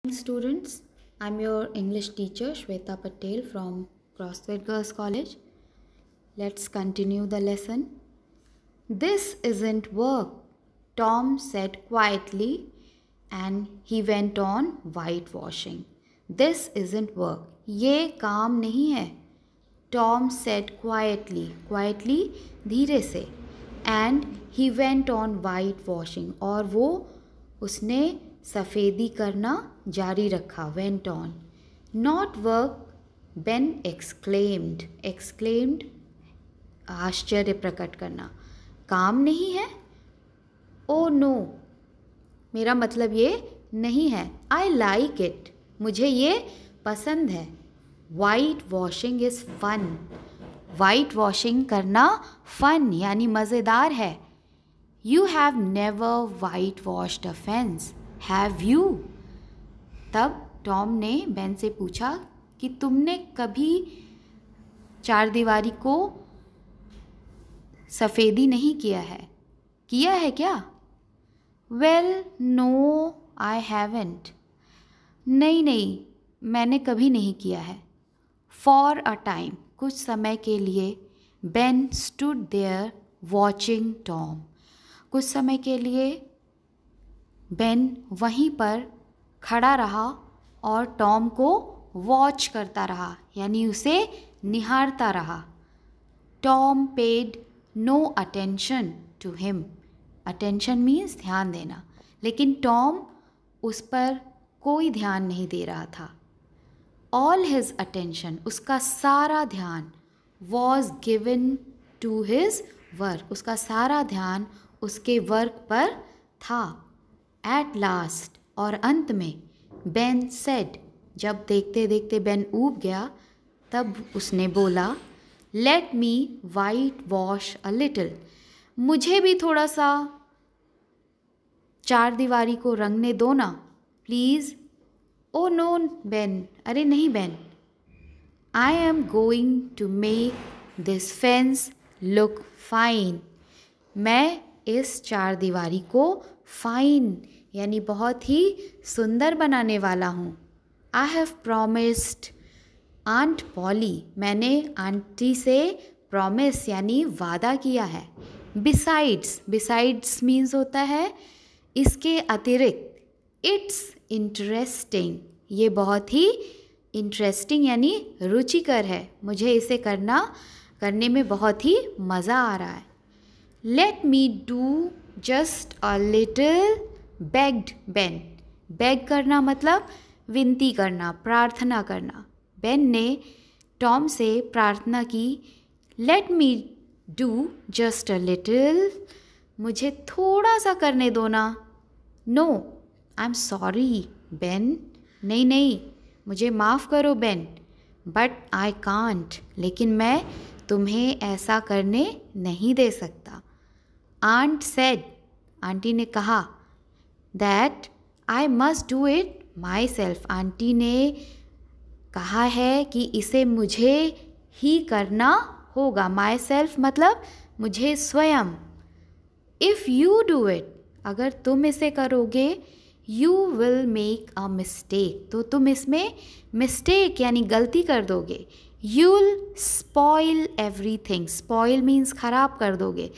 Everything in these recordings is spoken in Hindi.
Students, I'm your English teacher Shweta Patel from CrossFit Girls College. Let's continue the lesson. This isn't work, Tom said quietly, and he went on whitewashing. This isn't work. ये काम नहीं है. Tom said quietly धीरे से, and he went on whitewashing और वो उसने सफ़ेदी करना जारी रखा. Went on. Not work, Ben exclaimed. Exclaimed आश्चर्य प्रकट करना. काम नहीं है. Oh no, मेरा मतलब ये नहीं है. I like it. मुझे ये पसंद है. White washing is fun. White washing करना fun यानी मज़ेदार है. You have never whitewashed a fence, have you? तब टॉम ने बेन से पूछा कि तुमने कभी चारदीवारी को सफ़ेदी नहीं किया है क्या? Well no I haven't. नहीं मैंने कभी नहीं किया है. फॉर अ टाइम कुछ समय के लिए Ben stood there watching Tom. कुछ समय के लिए बेन वहीं पर खड़ा रहा और टॉम को वॉच करता रहा यानी उसे निहारता रहा. Tom paid no attention to him. Attention means ध्यान देना, लेकिन टॉम उस पर कोई ध्यान नहीं दे रहा था. ऑल हिज अटेंशन उसका सारा ध्यान was given to his work. उसका सारा ध्यान उसके वर्क पर था. एट लास्ट और अंत में बेन सेड. जब देखते देखते बेन ऊब गया तब उसने बोला लेट मी वाइट वॉश अ लिटिल. मुझे भी थोड़ा सा चारदीवारी को रंगने दो ना प्लीज़. Oh no Ben. अरे नहीं Ben. I am going to make this fence look fine. मैं इस चारदीवारी को फाइन यानी बहुत ही सुंदर बनाने वाला हूँ. I have promised Aunt Polly. मैंने आंटी से प्रॉमिस यानी वादा किया है. बिसाइड्स मीन्स होता है इसके अतिरिक्त. It's interesting. ये बहुत ही इंटरेस्टिंग यानी रुचिकर है. मुझे इसे करने में बहुत ही मज़ा आ रहा है. Let me do just a little begged Ben. Beg करना मतलब विनती करना, प्रार्थना करना. बेन ने टॉम से प्रार्थना की. Let me do just a little. मुझे थोड़ा सा करने दो ना. No I am sorry Ben. नहीं मुझे माफ़ करो बेन. But I can't. लेकिन मैं तुम्हें ऐसा करने नहीं दे सकता. Aunt said. आंटी ने कहा that I must do it my self. Aunty ने कहा है कि इसे मुझे ही करना होगा. माई सेल्फ मतलब मुझे स्वयं. If you do it. अगर तुम इसे करोगे you will make a mistake. तो तुम इसमें मिस्टेक यानी गलती कर दोगे. You will spoil everything. Spoil means ख़राब कर दोगे.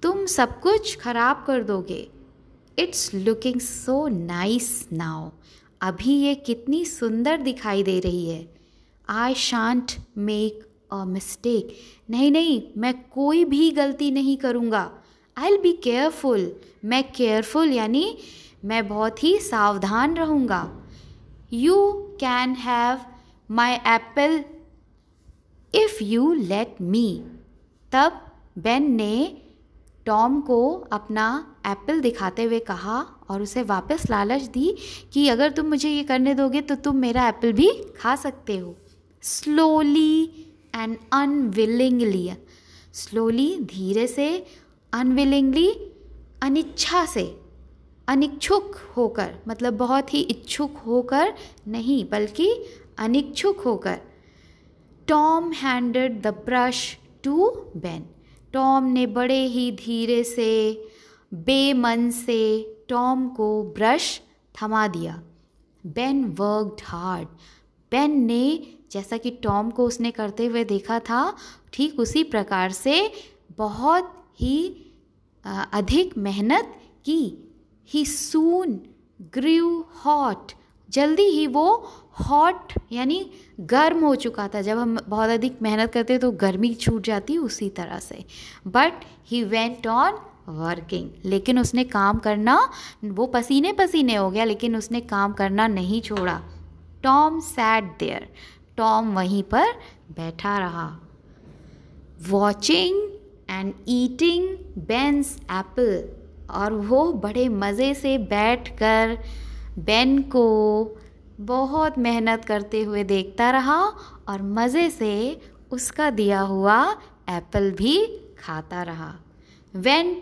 तुम सब कुछ ख़राब कर दोगे. It's looking so nice now. अभी ये कितनी सुंदर दिखाई दे रही है. आई शांट मेक अ मिस्टेक. नहीं मैं कोई भी गलती नहीं करूँगा. I will be careful. मैं केयरफुल यानी मैं बहुत ही सावधान रहूँगा. You can have my Apple if you let me. तब बेन ने टॉम को अपना एप्पल दिखाते हुए कहा और उसे वापस लालच दी कि अगर तुम मुझे ये करने दोगे तो तुम मेरा एप्पल भी खा सकते हो. Slowly and unwillingly. स्लोली धीरे से, अनविलिंगली अनिच्छा से, अनिच्छुक होकर मतलब बहुत ही इच्छुक होकर नहीं बल्कि अनिच्छुक होकर. Tom handed the brush to Ben. Tom ने बड़े ही धीरे से बेमन से टॉम को ब्रश थमा दिया. Ben worked hard. बेन ने, जैसा कि टॉम को उसने करते हुए देखा था, ठीक उसी प्रकार से बहुत ही अधिक मेहनत की। ही सून ग्रीव हॉट। जल्दी ही वो हॉट यानी गर्म हो चुका था। जब हम बहुत अधिक मेहनत करते तो गर्मी छूट जाती, उसी तरह से। But he went on working. लेकिन उसने काम करना, वो पसीने पसीने हो गया, लेकिन उसने काम करना नहीं छोड़ा। Tom sat there. टॉम वहीं पर बैठा रहा। वॉचिंग एंड ईटिंग बेन्स एप्पल। और वो बड़े मज़े से बैठकर बेन को बहुत मेहनत करते हुए देखता रहा और मज़े से उसका दिया हुआ एप्पल भी खाता रहा। When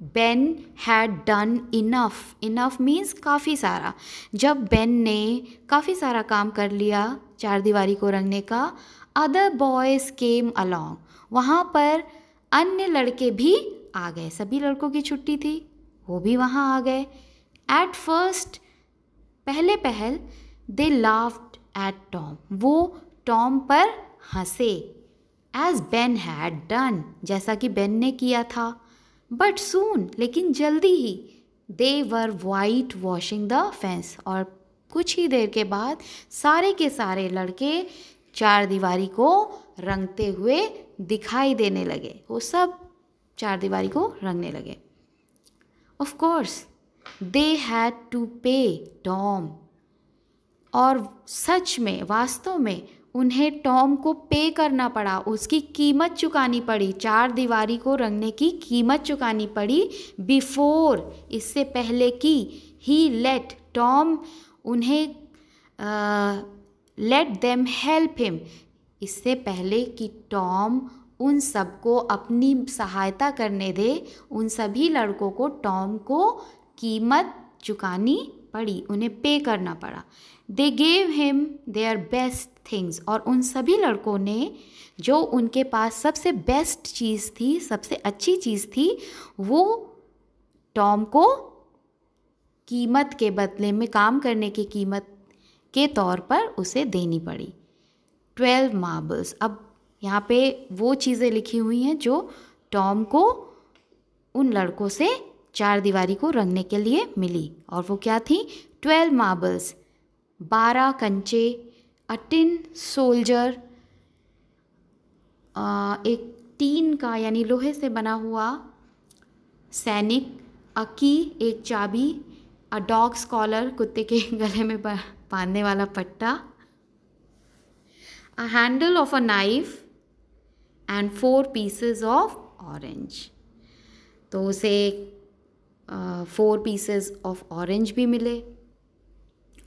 Ben had done enough means काफ़ी सारा। जब बेन ने काफ़ी सारा काम कर लिया चारदीवारी को रंगने का, अदर बॉयज़ केम अलॉन्ग। वहाँ पर अन्य लड़के भी आ गए। सभी लड़कों की छुट्टी थी, वो भी वहाँ आ गए। एट फर्स्ट, पहले पहल, दे लाफ्ड एट टॉम। वो टॉम पर हंसे। एज बेन हैड डन, जैसा कि बेन ने किया था। बट सून, लेकिन जल्दी ही, दे वर वाइट वॉशिंग द फेंस। और कुछ ही देर के बाद सारे के सारे लड़के चारदीवारी को रंगते हुए दिखाई देने लगे। वो सब चारदीवारी को रंगने लगे। Of course they had to pay Tom. और सच में, वास्तव में उन्हें टॉम को पे करना पड़ा, उसकी कीमत चुकानी पड़ी। चारदीवारी को रंगने की कीमत चुकानी पड़ी। बिफोर, इससे पहले कि, ही लेट, टॉम उन्हें लेट देम हेल्प हिम, इससे पहले कि टॉम उन सबको अपनी सहायता करने दे, उन सभी लड़कों को टॉम को कीमत चुकानी पड़ी, उन्हें पे करना पड़ा। They gave him their best things. और उन सभी लड़कों ने जो उनके पास सबसे बेस्ट चीज़ थी, सबसे अच्छी चीज़ थी, वो टॉम को कीमत के बदले में, काम करने की कीमत के तौर पर उसे देनी पड़ी। 12 मार्बल्स। अब यहाँ पे वो चीज़ें लिखी हुई हैं जो टॉम को उन लड़कों से चारदीवारी को रंगने के लिए मिली। और वो क्या थी? 12 मार्बल्स, 12 कंचे, अ टिन सोल्जर, एक टीन का यानी लोहे से बना हुआ सैनिक, अ की, एक चाबी, अ डॉग्स कॉलर, कुत्ते के गले में बांधने वाला पट्टा, अ handle of a knife and 4 pieces of orange. तो उसे 4 पीसेस ऑफ ऑरेंज भी मिले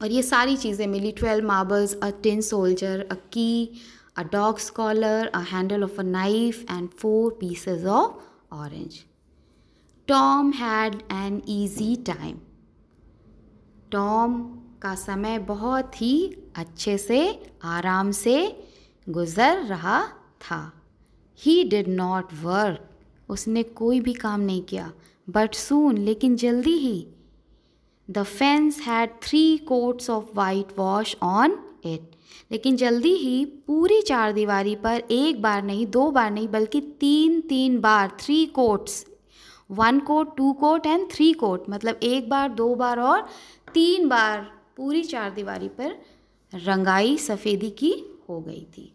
और ये सारी चीज़ें मिली। 12 मार्बल्स, अ टिन सोल्जर, अ की, a dog's collar, a handle of a knife and 4 pieces of orange. Tom had an easy time. Tom का समय बहुत ही अच्छे से, आराम से गुजर रहा था। He did not work. उसने कोई भी काम नहीं किया। But soon, लेकिन जल्दी ही, the fence had 3 coats of whitewash on it. लेकिन जल्दी ही पूरी चारदीवारी पर एक बार नहीं, 2 बार नहीं, बल्कि 3 बार, 3 coats, 1 coat, 2 coat and 3 coat, मतलब 1 बार, 2 बार और 3 बार पूरी चारदीवारी पर रंगाई सफ़ेदी की हो गई थी।